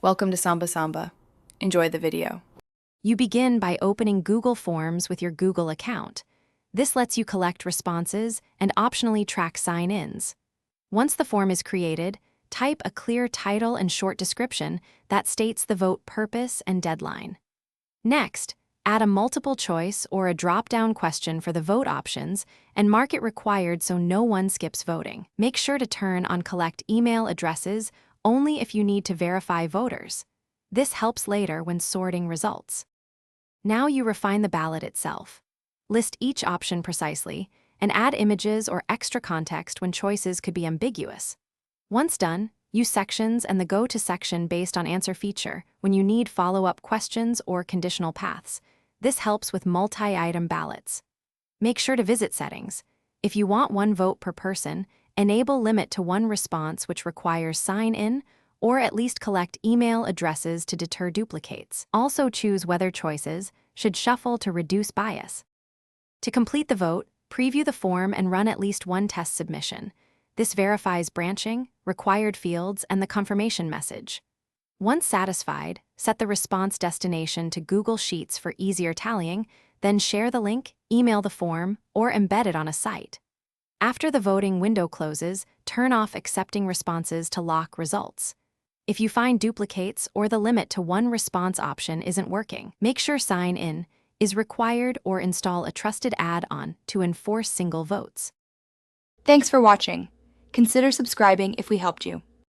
Welcome to Samba Samba. Enjoy the video. You begin by opening Google Forms with your Google account. This lets you collect responses and optionally track sign-ins. Once the form is created, type a clear title and short description that states the vote purpose and deadline. Next, add a multiple choice or a drop-down question for the vote options and mark it required so no one skips voting. Make sure to turn on collect email addresses only if you need to verify voters. This helps later when sorting results. Now you refine the ballot itself. List each option precisely and add images or extra context when choices could be ambiguous. Once done, use sections and the Go to section based on answer feature when you need follow-up questions or conditional paths. This helps with multi-item ballots. Make sure to visit settings. If you want one vote per person, enable limit to one response which requires sign-in or at least collect email addresses to deter duplicates. Also choose whether choices should shuffle to reduce bias. To complete the vote, preview the form and run at least one test submission. This verifies branching, required fields, and the confirmation message. Once satisfied, set the response destination to Google Sheets for easier tallying, then share the link, email the form, or embed it on a site. After the voting window closes, turn off accepting responses to lock results. If you find duplicates or the limit to one response option isn't working, make sure sign in is required or install a trusted add-on to enforce single votes. Thanks for watching. Consider subscribing if we helped you.